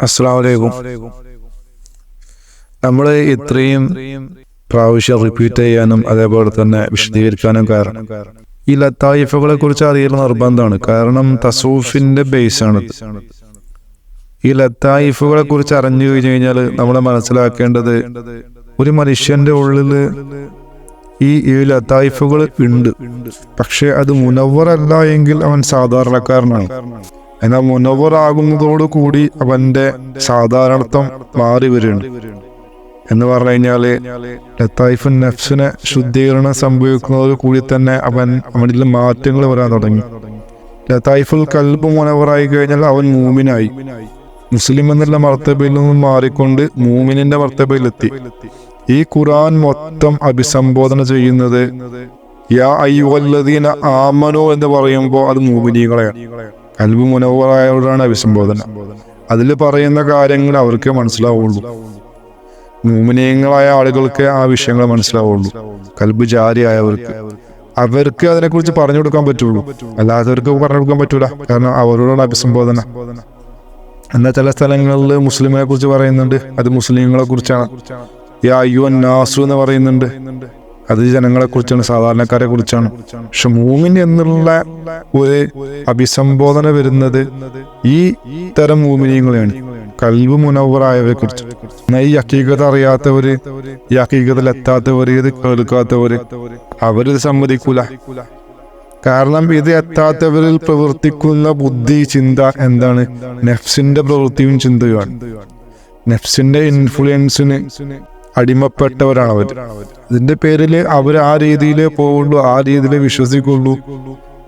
അസ്സലാമു അലൈക്കും. നമ്മൾ ഇത്രയും പ്രാവശ്യം റിപ്പീറ്റ് ചെയ്യാനും അതേപോലെ തന്നെ വിശദീകരിക്കാനും കാരണം ഈ ലത്തായിഫുകളെ കുറിച്ച് അറിയൽ നിർബന്ധമാണ്. കാരണം തസൂഫിന്റെ ബേസ് ആണ്. ഈ ലത്തായിഫുകളെ കുറിച്ച് അറിഞ്ഞു കഴിഞ്ഞു കഴിഞ്ഞാൽ നമ്മൾ മനസ്സിലാക്കേണ്ടത് ഒരു മനുഷ്യന്റെ ഉള്ളിൽ ഈ ലത്തായിഫുകൾ ഉണ്ട്, പക്ഷെ അത് മുനവ്വറല്ല എങ്കിൽ അവൻ സാധാരണക്കാരനാണ്. എന്നാൽ മുനവ്വറാകുന്നതോടു കൂടി അവന്റെ സാധാരണത്വം മാറി വരുന്നുണ്ട്. എന്ന് പറഞ്ഞു കഴിഞ്ഞാല് ലത്തായിഫുൻ നഫ്സിനെ ശുദ്ധീകരണം സംഭവിക്കുന്നതോടു കൂടി തന്നെ അവനിൽ മാറ്റങ്ങൾ വരാൻ തുടങ്ങി. ലത്തായിഫുൽ കൽബ് മുനവ്വറായി കഴിഞ്ഞാൽ അവൻ മൂമിനായി. മുസ്ലിം എന്നുള്ള മർത്തബയിൽ നിന്നും മാറിക്കൊണ്ട് മൂമിനിന്റെ മർത്തബയിലെത്തി. ഈ ഖുർആൻ മൊത്തം അഭിസംബോധന ചെയ്യുന്നത് യാ അയ്യുഹല്ലദീന ആമനൂ എന്ന് പറയുമ്പോൾ അത് മൂമിനീകളെയാണ്. കൽബ് മുനവ്വറായവരാണ് അഭിസംബോധന. അതിൽ പറയുന്ന കാര്യങ്ങൾ അവർക്ക് മനസ്സിലാവുള്ളൂ. മൂമിനീങ്ങളായ ആളുകൾക്ക് ആ വിഷയങ്ങൾ മനസ്സിലാവുള്ളൂ. കൽബ് അവർക്ക് അതിനെക്കുറിച്ച് പറഞ്ഞു കൊടുക്കാൻ പറ്റുള്ളൂ, അല്ലാത്തവർക്ക് പറഞ്ഞു കൊടുക്കാൻ പറ്റൂല. കാരണം അവരോടാണ് അഭിസംബോധന. എന്നാൽ ചില സ്ഥലങ്ങളിൽ മുസ്ലിമിനെ കുറിച്ച് പറയുന്നുണ്ട്, അത് മുസ്ലിങ്ങളെ കുറിച്ചാണ്. യാ അയ്യുഹൻ നാസു എന്ന് പറയുന്നുണ്ട്, അത് ജനങ്ങളെ കുറിച്ചാണ്, സാധാരണക്കാരെ കുറിച്ചാണ്. പക്ഷെ മൂമിൻ എന്നുള്ള ഒരു അഭിസംബോധന വരുന്നത് ഈ തരം മൂമിനീങ്ങളെയാണ്, കൽബ് മുനവ്വറായവരെ കുറിച്ച്. എന്നാൽ ഈ ഹഖീഖത്ത് അറിയാത്തവര്, ഈ ഹഖീഖത്തിൽ എത്താത്തവര്, ഇത് കേൾക്കാത്തവര്, അവരിത് സമ്മതിക്കൂല. കാരണം ഇത് എത്താത്തവരിൽ പ്രവർത്തിക്കുന്ന ബുദ്ധി, ചിന്ത എന്താണ്? നഫ്സിന്റെ പ്രവൃത്തിയും ചിന്തയുമാണ്. നഫ്സിന്റെ ഇൻഫ്ലുവൻസിന് അടിമപ്പെട്ടവരാണ് അവർ. ഇതിന്റെ പേരിൽ അവർ ആ രീതിയിലേ പോവുള്ളൂ, ആ രീതിയിലേ വിശ്വസിക്കുള്ളൂ.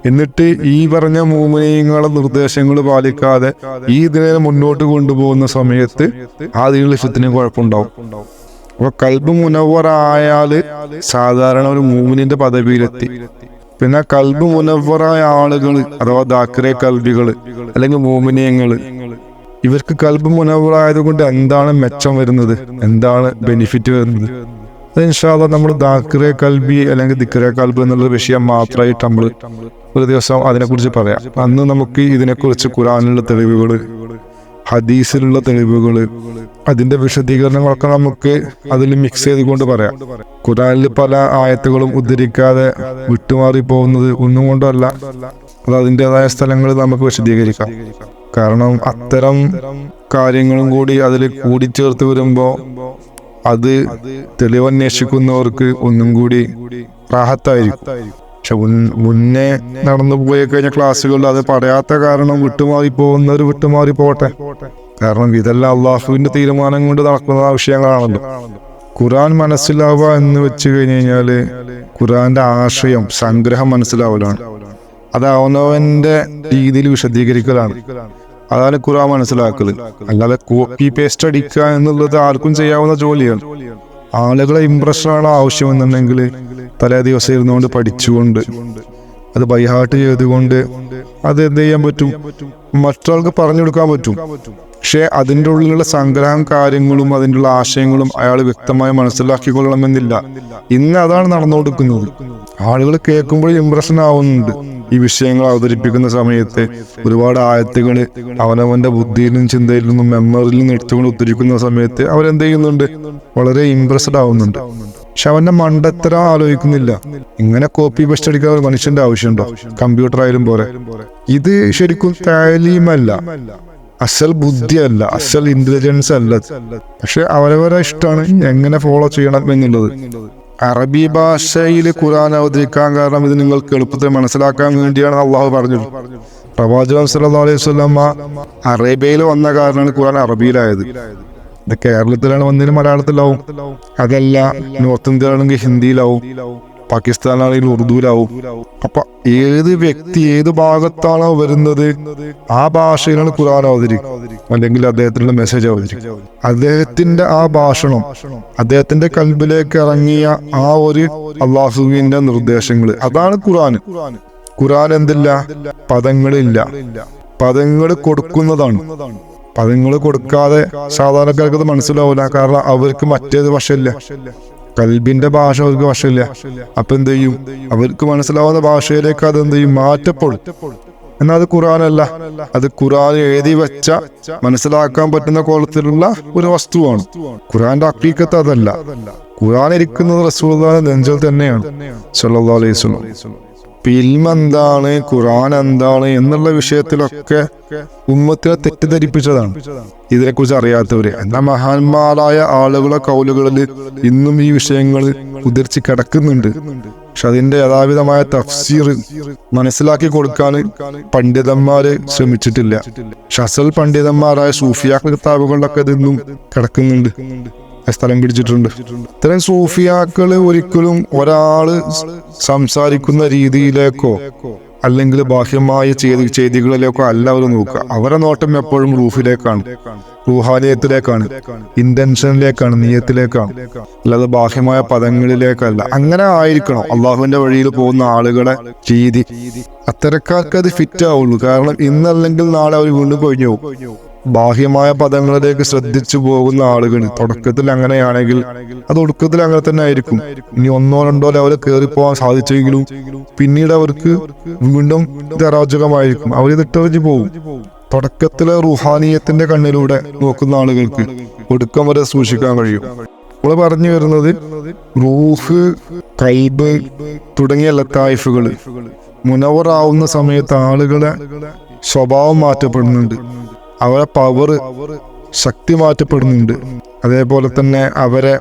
എന്നിട്ട് ഈ പറഞ്ഞ മൂമിനീങ്ങളെ നിർദ്ദേശങ്ങൾ പാലിക്കാതെ ഈ ഇതിനെ മുന്നോട്ട് കൊണ്ടുപോകുന്ന സമയത്ത് ആദ്യങ്ങളിൽ ഫിത്നയും കുഴപ്പമുണ്ടാവും. അപ്പൊ കൽബ് മുനവ്വറായാല് സാധാരണ ഒരു മൂമിനിന്റെ പദവിയിലെത്തി. പിന്നെ കൽബ് മുനവ്വറായ ആളുകൾ അഥവാ ദാക്കിറെ കൽബികള് അല്ലെങ്കിൽ മൂമിനീങ്ങള്, ഇവർക്ക് കൽബ് മുനവ്വറായത് കൊണ്ട് എന്താണ് മെച്ചം വരുന്നത്, എന്താണ് ബെനിഫിറ്റ് വരുന്നത്? അത് ഇൻഷാ അല്ലാഹ് നമ്മൾ ദാക്കിറെ കൽബി അല്ലെങ്കിൽ ദിക്റെ കൽബ് എന്നുള്ള വിഷയം മാത്രമായിട്ട് നമ്മൾ ഒരു ദിവസം അതിനെക്കുറിച്ച് പറയാം. അന്ന് നമുക്ക് ഇതിനെക്കുറിച്ച് ഖുർആനിലുള്ള തെളിവുകള്, ഹദീസിലുള്ള തെളിവുകള്, അതിന്റെ വിശദീകരണങ്ങളൊക്കെ നമുക്ക് അതിൽ മിക്സ് ചെയ്തുകൊണ്ട് പറയാം. ഖുർആനിൽ പല ആയത്തുകളും ഉദ്ധരിക്കാതെ വിട്ടുമാറി പോകുന്നത് ഒന്നും കൊണ്ടല്ല, അത് അതിൻ്റെതായ സ്ഥലങ്ങളിൽ നമുക്ക് വിശദീകരിക്കാം. കാരണം അത്തരം കാര്യങ്ങളും കൂടി അതിൽ കൂടിച്ചേർത്ത് വരുമ്പോ അത് തെളിവന്വേഷിക്കുന്നവർക്ക് ഒന്നും കൂടി റാഹത്തായിരിക്കും. പക്ഷെ മുന്നേ നടന്നു പോയി കഴിഞ്ഞ ക്ലാസ്സുകളിൽ അത് പറയാത്ത കാരണം വിട്ടുമാറി പോകുന്നവർ വിട്ടുമാറി പോട്ടെ. കാരണം ഇതെല്ലാം അള്ളാഹുവിന്റെ തീരുമാനം കൊണ്ട് നടക്കുന്ന വിഷയങ്ങളാണല്ലോ. ഖുർആൻ മനസ്സിലാവുക എന്ന് വെച്ച് കഴിഞ്ഞു കഴിഞ്ഞാല് ഖുർആന്റെ ആശയം, സംഗ്രഹം മനസ്സിലാവലാണ്. അത് അവനവന്റെ രീതിയിൽ വിശദീകരിക്കലാണ്. അതാണ് ഖുർആൻ മനസ്സിലാക്കല്. അല്ലാതെ കോപ്പി പേസ്റ്റ് അടിക്കുക എന്നുള്ളത് ആർക്കും ചെയ്യാവുന്ന ജോലിയാണ്. ആളുകളെ ഇംപ്രഷനാണ് ആവശ്യമെന്നുണ്ടെങ്കിൽ തലേ ദിവസം ഇരുന്നുകൊണ്ട് പഠിച്ചുകൊണ്ട് അത് ബൈഹാർട്ട് ചെയ്തുകൊണ്ട് അത് എന്ത് ചെയ്യാൻ പറ്റും, മറ്റൊരാൾക്ക് പറഞ്ഞു കൊടുക്കാൻ പറ്റും. പക്ഷെ അതിൻ്റെ ഉള്ളിലുള്ള സംഗ്രഹം കാര്യങ്ങളും അതിൻ്റെ ഉള്ള ആശയങ്ങളും അയാൾ വ്യക്തമായി മനസ്സിലാക്കിക്കൊള്ളണമെന്നില്ല. ഇന്ന് അതാണ് നടന്നുകൊടുക്കുന്നത്. ആളുകൾ കേൾക്കുമ്പോൾ ഇംപ്രഷൻ ആവുന്നുണ്ട്. ഈ വിഷയങ്ങൾ അവതരിപ്പിക്കുന്ന സമയത്ത് ഒരുപാട് ആയത്തുകൾ അവനവന്റെ ബുദ്ധിയിലും ചിന്തയിൽ നിന്നും മെമ്മറിയിൽ നിന്നും എടുത്തുകൊണ്ട് ഉദ്ധരിക്കുന്ന സമയത്ത് അവരെന്ത് ചെയ്യുന്നുണ്ട്, വളരെ ഇംപ്രസ്ഡ് ആവുന്നുണ്ട്. പക്ഷെ അവന്റെ മണ്ടത്തരം ആലോചിക്കുന്നില്ല. ഇങ്ങനെ കോപ്പി പേസ്റ്റ് അടിക്കാൻ ഒരു മനുഷ്യന്റെ ആവശ്യമുണ്ടോ? കമ്പ്യൂട്ടർ ആയാലും പോരെ. ഇത് ശരിക്കും താലീമല്ല, അസൽ ബുദ്ധിയല്ല, അസൽ ഇന്റലിജൻസ് അല്ല. പക്ഷെ അവരവരെ ഇഷ്ടമാണ് എങ്ങനെ ഫോളോ ചെയ്യണം എന്നുള്ളത്. അറബി ഭാഷയിൽ ഖുർആൻ അവതരിക്കാൻ കാരണം ഇത് നിങ്ങൾക്ക് എളുപ്പത്തിൽ മനസ്സിലാക്കാൻ വേണ്ടിയാണ് അള്ളാഹു പറഞ്ഞത്. പ്രവാചകൻ സല്ലല്ലാഹു അലൈഹി വസല്ലം അറേബ്യയിൽ വന്ന കാരണമാണ് ഖുർആൻ അറബിയിലായത്. ഇത് കേരളത്തിലാണ് വന്നതിന് മലയാളത്തിലാവും, അതല്ല നോർത്ത് ഇന്ത്യയിലാണെങ്കിൽ ഹിന്ദിയിലാവും, പാകിസ്ഥാനാണെങ്കിൽ ഉറുദുവിലാവും. അപ്പൊ ഏത് വ്യക്തി ഏത് ഭാഗത്താണോ വരുന്നത് ആ ഭാഷയിലാണ് ഖുർആൻ അവതരിക്കുക, അല്ലെങ്കിൽ അദ്ദേഹത്തിന്റെ മെസ്സേജ് അവതരിക്കുക. അദ്ദേഹത്തിന്റെ ആ ഭാഷണം, അദ്ദേഹത്തിന്റെ കൽബിലേക്ക് ഇറങ്ങിയ ആ ഒരു അള്ളാഹുവിന്റെ നിർദ്ദേശങ്ങള്, അതാണ് ഖുർആൻ. ഖുർആൻ എന്തില്ല, പദങ്ങളില്ല, പദങ്ങൾ കൊടുക്കുന്നതാണ്. പദങ്ങൾ കൊടുക്കാതെ സാധാരണക്കാർക്ക് അത് മനസ്സിലാവില്ല. കാരണം അവർക്ക് മറ്റേത് ഭാഷയില്ല, കൽബിന്റെ ഭാഷ അവർക്ക് ഭാഷയില്ല. അപ്പൊ എന്ത് ചെയ്യും, അവർക്ക് മനസ്സിലാവുന്ന ഭാഷയിലേക്ക് അത് എന്ത് ചെയ്യും, മാറ്റപ്പെടും. എന്നാൽ അത് ഖുർആനല്ല. അത് ഖുർആൻ എഴുതി വെച്ച മനസ്സിലാക്കാൻ പറ്റുന്ന കോലത്തിലുള്ള ഒരു വസ്തുവാണ്. ഖുർആന്റെ ഹഖീഖത്ത് അതല്ല. ഖുർആൻ ഇരിക്കുന്നത് റസൂലുള്ളാഹിയുടെ നെഞ്ചിൽ തന്നെയാണ് സല്ലല്ലാഹു അലൈഹി വസല്ലം. ഇൽമ എന്താണ്, ഖുർആൻ എന്താണ് എന്നുള്ള വിഷയത്തിലൊക്കെ ഉമ്മത്തിനെ തെറ്റിദ്ധരിപ്പിച്ചതാണ് ഇതിനെക്കുറിച്ച് അറിയാത്തവര്. എന്നാൽ മഹാന്മാരായ ആളുകളെ കൗലുകളിൽ ഇന്നും ഈ വിഷയങ്ങൾ ഉദ്ധരിച്ച് കിടക്കുന്നുണ്ട്. പക്ഷെ അതിന്റെ യഥാവിധമായ തഫ്സീർ മനസ്സിലാക്കി കൊടുക്കാൻ പണ്ഡിതന്മാര് ശ്രമിച്ചിട്ടില്ല. അസൽ പണ്ഡിതന്മാരായ സൂഫിയാക്കൾ കിതാബുകളിലൊക്കെ ഇതൊന്നും കിടക്കുന്നുണ്ട്, സ്ഥലം പിടിച്ചിട്ടുണ്ട്. ഇത്തരം സൂഫിയാക്കള് ഒരിക്കലും ഒരാള് സംസാരിക്കുന്ന രീതിയിലേക്കോ അല്ലെങ്കിൽ ബാഹ്യമായ ചെയ്തികളിലേക്കോ അല്ല അവർ നോക്കുക. അവരെ നോട്ടം എപ്പോഴും റൂഹിലേക്കാണ്, റൂഹാനിയത്തിലേക്കാണ്, ഇന്റൻഷനിലേക്കാണ്, നിയത്തിലേക്കാണ്, അല്ലാതെ ബാഹ്യമായ പദങ്ങളിലേക്കല്ല. അങ്ങനെ ആയിരിക്കണം അള്ളാഹുവിന്റെ വഴിയിൽ പോകുന്ന ആളുകളെ രീതി. അത്തരക്കാർക്ക് അത് ഫിറ്റ് ആവുള്ളൂ. കാരണം ഇന്നല്ലെങ്കിൽ നാളെ അവർ വീണ്ടും കൊഴിഞ്ഞു പോകും. ബാഹ്യമായ പദങ്ങളിലേക്ക് ശ്രദ്ധിച്ചു പോകുന്ന ആളുകൾ തുടക്കത്തിൽ അങ്ങനെയാണെങ്കിൽ അത് ഒടുക്കത്തിൽ അങ്ങനെ തന്നെ ആയിരിക്കും. ഇനി ഒന്നോ രണ്ടോ ലെവലിൽ കയറിപ്പോകാൻ സാധിച്ചെങ്കിലും പിന്നീട് അവർക്ക് വീണ്ടും ഇത് അരാജകമായിരിക്കും. അവരിതിട്ടറിഞ്ഞു പോകും. തുടക്കത്തിലെ റുഹാനിയത്തിന്റെ കണ്ണിലൂടെ നോക്കുന്ന ആളുകൾക്ക് ഒടുക്കം വരെ സൂക്ഷിക്കാൻ കഴിയും. നമ്മൾ പറഞ്ഞു വരുന്നത് റൂഹ്, ഖൽബ് തുടങ്ങിയ ലത്തായിഫുകൾ മുനവറാവുന്ന സമയത്ത് ആളുകളെ സ്വഭാവം മാറ്റപ്പെടുന്നുണ്ട്, അവരെ പവർ, ശക്തി മാറ്റപ്പെടുന്നുണ്ട്, അതേപോലെ തന്നെ അവരെ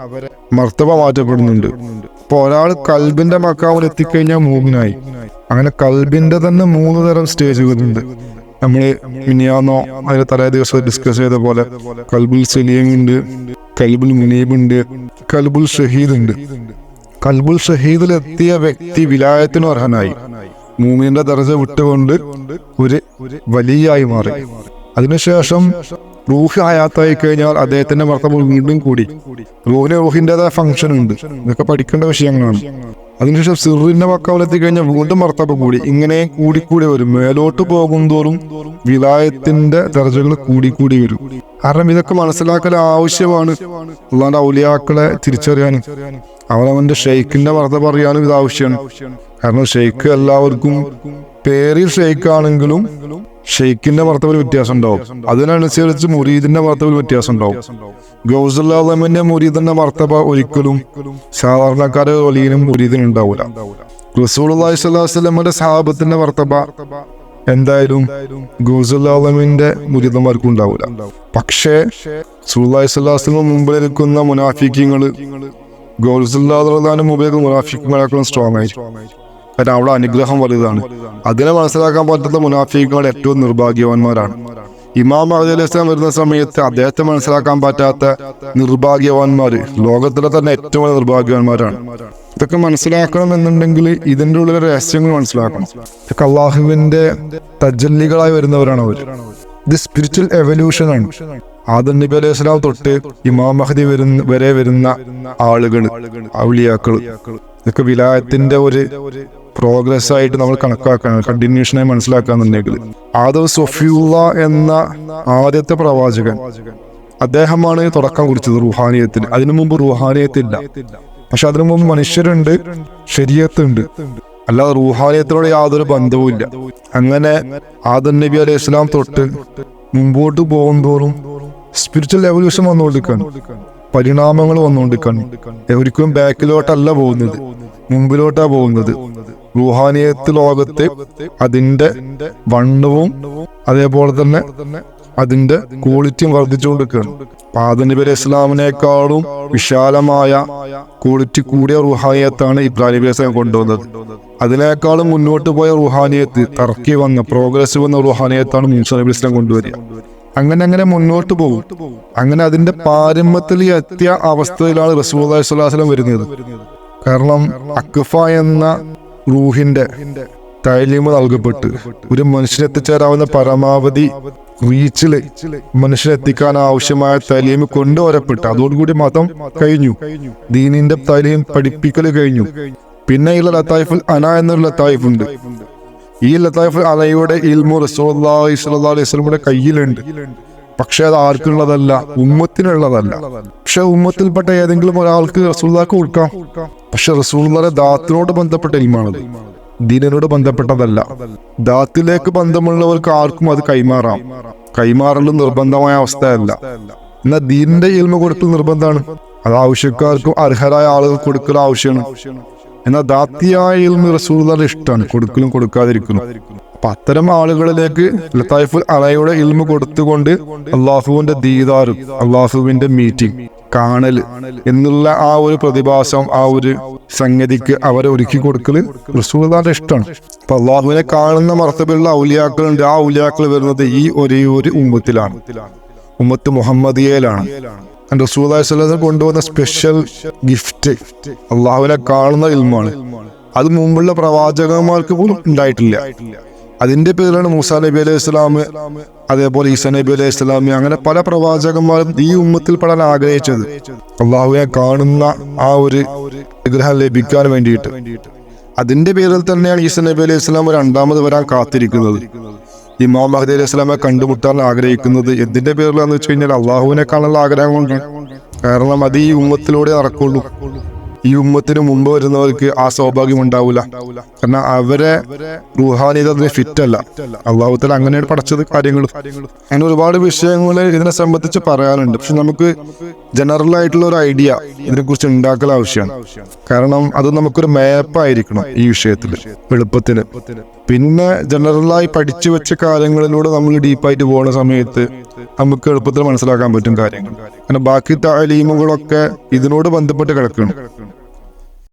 മർത്തബ മാറ്റപ്പെടുന്നുണ്ട്. അപ്പൊ ഒരാൾ കൽബിന്റെ മക്കാമിൽ എത്തിക്കഴിഞ്ഞാൽ മൂമിനായി. അങ്ങനെ കൽബിന്റെ തന്നെ 3 തരം സ്റ്റേജുകളുണ്ട്. നമ്മൾ മിനിയാന്നോ അതിന് തലേ ദിവസം ഡിസ്കസ് ചെയ്ത പോലെ കൽബുൽ സലീം ഉണ്ട്, കൽബുൽ മുനീബ് ഉണ്ട്, കൽബുൽ ഷഹീദ് ഉണ്ട്. കൽബുൽ ഷഹീദിലെത്തിയ വ്യക്തി വിലായത്തിന് അർഹനായി. മൂമിന്റെ ദർജ വിട്ടുകൊണ്ട് ഒരു വലിയായി മാറി. അതിനുശേഷം റൂഹ് ഹയാത്തായി കഴിഞ്ഞാൽ അദ്ദേഹത്തിന്റെ മർത്തബ വീണ്ടും കൂടി. റൂഹിൻ്റെതായ ഫംഗ്ഷൻ ഉണ്ട്, ഇതൊക്കെ പഠിക്കേണ്ട വിഷയങ്ങളാണ്. അതിനുശേഷം സിറിന്റെ മക്കാവിലെത്തി കഴിഞ്ഞാൽ വീണ്ടും മർത്തബ കൂടി. ഇങ്ങനെ കൂടിക്കൂടി വരും. മേലോട്ട് പോകുന്തോറും വിലായത്തിന്റെ ദർജകൾ കൂടിക്കൂടി വരും. കാരണം ഇതൊക്കെ മനസ്സിലാക്കൽ ആവശ്യമാണ്. അള്ളാന്റെ ഔലിയാക്കളെ തിരിച്ചറിയാനും അവനവന്റെ ഷെയ്ഖിന്റെ മർത്തബ അറിയാനും ഇത് ആവശ്യമാണ്. കാരണം ഷെയ്ഖ് എല്ലാവർക്കും പേരിൽ ഷെയ്ഖ് ആണെങ്കിലും ഷെയ്ഖിന്റെ മർത്തബയിൽ വ്യത്യാസം ഉണ്ടാവും. അതിനനുസരിച്ച് മുരീദിന്റെ മർത്തബയിൽ വ്യത്യാസം ഉണ്ടാവും. ഗൗസുൽ ആലമിന്റെ മുരീദിന്റെ മർത്തബ ഒരിക്കലും സാധാരണക്കാരെ വലിയനും മുരീദിനും ഉണ്ടാവില്ല. റസൂലുള്ളാഹി സ്വല്ലല്ലാഹു അലൈഹി വസല്ലമയുടെ സഹാബത്തിന്റെ മർത്തബ എന്തായാലും ഗൗസുൽ ആലമിന്റെ മുരീദന്മാർക്കും ഉണ്ടാവില്ല. പക്ഷേ റസൂലുള്ളാഹി സ്വല്ലല്ലാഹു അലൈഹി വസല്ലം മുമ്പിൽ നിൽക്കുന്ന മുനാഫിക്കീങ്ങള് ഗൗസുൽ ആലമിന്റെ മുമ്പിൽ മുനാഫിക്കുകളെക്കാളും സ്ട്രോങ് ആയിരിക്കും. കാരണം അവിടെ അനുഗ്രഹം വലുതാണ്. അതിനെ മനസ്സിലാക്കാൻ പറ്റുന്ന മുനാഫിക്കുകൾ ഏറ്റവും നിർഭാഗ്യവാന്മാരാണ്. ഇമാം മഹ്ദി അലൈഹി ഇസ്ലാം വരുന്ന സമയത്ത് അദ്ദേഹത്തെ മനസ്സിലാക്കാൻ പറ്റാത്ത നിർഭാഗ്യവാന്മാര് ലോകത്തിലെ തന്നെ ഏറ്റവും വലിയ നിർഭാഗ്യവാന്മാരാണ്. ഇതൊക്കെ മനസ്സിലാക്കണം എന്നുണ്ടെങ്കിൽ ഇതിൻ്റെ ഉള്ളിലെ രഹസ്യങ്ങൾ മനസ്സിലാക്കണം. ഇതൊക്കെ അള്ളാഹുവിന്റെ തജല്ലികളായി വരുന്നവരാണ് അവർ. ഇത് സ്പിരിച്വൽ എവല്യൂഷൻ ആണ്. ആദം നബി അലൈഹി സ്വലാം തൊട്ട് ഇമാം മഹ്ദി വരെ വരുന്ന ആളുകൾ, ഔലിയാക്കൾ, ഇതൊക്കെ വിലായത്തിന്റെ ഒരു പ്രോഗ്രസ് ആയിട്ട് നമ്മൾ കണക്കാക്കണം, കണ്ടിന്യൂഷനായി മനസ്സിലാക്കാന്നുണ്ടെങ്കിൽ. ആദം സൊഫിയുള്ള എന്ന ആദ്യത്തെ പ്രവാചകൻ, അദ്ദേഹമാണ് തുടക്കം കുറിച്ചത് റുഹാനിയത്തിന്. അതിനു മുമ്പ് റുഹാനിയത്തില്ല. പക്ഷെ അതിനു മുമ്പ് മനുഷ്യരുണ്ട്, ശരീഅത്തുണ്ട്, അല്ലാതെ റുഹാനിയത്തിനോട് യാതൊരു ബന്ധവുമില്ല. അങ്ങനെ ആദം നബി അലൈഹി ഇസ്ലാം തൊട്ട് മുമ്പോട്ട് പോകുന്തോറും സ്പിരിച്വൽ എവല്യൂഷൻ വന്നുകൊണ്ടിരിക്കുകയാണ്, പരിണാമങ്ങൾ വന്നുകൊണ്ടിരിക്കുകയാണ്. ഒരിക്കലും ബാക്കിലോട്ടല്ല പോകുന്നത്, മുമ്പിലോട്ടാ പോകുന്നത്. റുഹാനിയത്ത് ലോകത്ത് അതിന്റെ വണ്ണവും അതേപോലെ തന്നെ അതിന്റെ ക്വാളിറ്റിയും വർദ്ധിച്ചുകൊണ്ടിരിക്കുകയാണ്. ആദം നബി അലൈഹി ഇസ്ലാമിനേക്കാളും വിശാലമായ ക്വാളിറ്റി കൂടിയ റുഹാനിയത്താണ് ഇബ്രാഹിം നബി അലൈഹി ഇസ്ലാം കൊണ്ടുവന്നത്. അതിനേക്കാളും മുന്നോട്ട് പോയ റുഹാനിയത്ത്, തർക്കി വന്ന പ്രോഗ്രസ് വന്ന റുഹാനിയത്താണ് മൂസ നബി ഇസ്ലാം കൊണ്ടുവരിക. അങ്ങനെ അങ്ങനെ മുന്നോട്ട് പോകും. അങ്ങനെ അതിന്റെ പാരമ്യത്തിൽ എത്തിയ അവസ്ഥയിലാണ് റസൂലുള്ളാഹി സ്വല്ലല്ലാഹു അലൈഹി വസല്ലം വരുന്നത്. കാരണം അക്ഫ എന്ന റൂഹിന്റെ തൈലീമ് നൽകപ്പെട്ട് ഒരു മനുഷ്യനെത്തിച്ചേരാവുന്ന പരമാവധി റീച്ചില് മനുഷ്യനെത്തിക്കാൻ ആവശ്യമായ തൈലീമ് കൊണ്ടുവരപ്പെട്ട് അതോടുകൂടി മതം കഴിഞ്ഞു. ദീനിന്റെ തൈലീം പഠിപ്പിക്കല് കഴിഞ്ഞു. പിന്നെ ഈ ലത്തായിഫുൽ അന എന്നൊരു ലത്തായിഫ് ഉണ്ട്. ഈ ലത്തായിഫുൽ അനയുടെ ഇൽമു റസൂലുള്ളാഹി സ്വല്ലല്ലാഹു അലൈഹി വസല്ലമയുടെ കയ്യിലുണ്ട്. പക്ഷെ അത് ആർക്കുള്ളതല്ല, ഉമ്മത്തിനുള്ളതല്ല. പക്ഷെ ഉമ്മത്തിൽപ്പെട്ട ഏതെങ്കിലും ഒരാൾക്ക് റസൂലുള്ളാഹിക്ക് കൊടുക്കാം. പക്ഷെ റസൂലുള്ളാഹിയുടെ ദാത്തിനോട് ബന്ധപ്പെട്ട ഇൽമാണത്. ദീനിനോട് ബന്ധപ്പെട്ടതല്ല. ദാത്തിലേക്ക് ബന്ധമുള്ളവർക്ക് ആർക്കും അത് കൈമാറലും നിർബന്ധമായ അവസ്ഥയല്ല. എന്നാൽ ദീനിന്റെ ഇൽമ കൊടുക്കൽ നിർബന്ധമാണ്. അത് ആവശ്യക്കാർക്കും അർഹരായ ആളുകൾ കൊടുക്കൽ ആവശ്യമാണ്. എന്നാൽ ദാത്തിയായ ഇൽമ റസൂലുള്ളാഹിയുടെ ഇഷ്ടമാണ്, കൊടുക്കലും കൊടുക്കാതിരിക്കുന്നു. അപ്പൊ അത്തരം ആളുകളിലേക്ക് ലത്തായിഫുൽ അലയുടെ ഇൽമ കൊടുത്തുകൊണ്ട് അള്ളാഹുവിന്റെ ദീദാറും അള്ളാഹുവിന്റെ മീറ്റിംഗ് കാണല് എന്നുള്ള ആ ഒരു പ്രതിഭാസം, ആ ഒരു സംഗതിക്ക് അവരെ ഒരുക്കി കൊടുക്കല് റസൂലുള്ളാഹിയുടെ ഇഷ്ടമാണ്. അപ്പൊ അള്ളാഹുവിനെ കാണുന്ന മർത്തബിലുള്ള ഔലിയാക്കളുണ്ട്. ആ ഔലിയാക്കൾ വരുന്നത് ഈ ഒരേ ഒരു ഉമ്മത്തിലാണ്, ഉമ്മത്ത് മുഹമ്മദിയയിലാണ്. റസൂലുള്ളാഹി സ്വല്ലല്ലാഹു അലൈഹി വസല്ലം കൊണ്ടുവന്ന സ്പെഷ്യൽ ഗിഫ്റ്റ് അള്ളാഹുവിനെ കാണുന്ന ഇൽമാണ്. അത് മുമ്പുള്ള പ്രവാചകന്മാർക്ക് പോലും ഉണ്ടായിട്ടില്ല. അതിന്റെ പേരിലാണ് മൂസാ നബി അലൈഹി സ്വലാം, അതേപോലെ ഈസാ നബി അലൈഹി സ്വലാം, അങ്ങനെ പല പ്രവാചകന്മാരും ഈ ഉമ്മത്തിൽ പെടാൻ ആഗ്രഹിച്ചത് അള്ളാഹുവിനെ കാണുന്ന ആ ഒരു വിഗ്രഹം ലഭിക്കാൻ വേണ്ടിയിട്ട്. അതിന്റെ പേരിൽ തന്നെയാണ് ഈസാ നബി അലൈഹി സ്വലാം രണ്ടാമത് വരാൻ കാത്തിരിക്കുന്നത്. ഇമാം മഹ്ദി അലൈഹി സ്വലാമെ കണ്ടുമുട്ടാൻ ആഗ്രഹിക്കുന്നത് എന്തിന്റെ പേരിലാന്ന് വെച്ച് കഴിഞ്ഞാൽ അള്ളാഹുവിനെ കാണാനുള്ള ആഗ്രഹം കൊണ്ട്. കാരണം അത് ഈ ഉമ്മത്തിലൂടെ നടക്കുള്ളൂ. ഈ ഉമ്മത്തിന് മുമ്പ് വരുന്നവർക്ക് ആ സൗഭാഗ്യം ഉണ്ടാവില്ല. കാരണം അവരെ റൂഹാനിയത ഫിറ്റ് അല്ല. അള്ളാഹു തആല അങ്ങനെയാണ് പഠിച്ചത് കാര്യങ്ങൾ. അങ്ങനെ ഒരുപാട് വിഷയങ്ങൾ ഇതിനെ സംബന്ധിച്ച് പറയാനുണ്ട്. പക്ഷെ നമുക്ക് ജനറൽ ആയിട്ടുള്ള ഒരു ഐഡിയ ഇതിനെ കുറിച്ച് ഉണ്ടാക്കൽ ആവശ്യമാണ്. കാരണം അത് നമുക്കൊരു മാപ്പായിരിക്കണം ഈ വിഷയത്തിൽ എളുപ്പത്തിന്. പിന്നെ ജനറലായി പഠിച്ചു വെച്ച കാര്യങ്ങളിലൂടെ നമ്മൾ ഡീപ്പായിട്ട് പോകുന്ന സമയത്ത് നമുക്ക് എളുപ്പത്തിൽ മനസ്സിലാക്കാൻ പറ്റും കാര്യങ്ങൾ. കാരണം ബാക്കി താലീമുകളൊക്കെ ഇതിനോട് ബന്ധപ്പെട്ട് കിടക്കണം.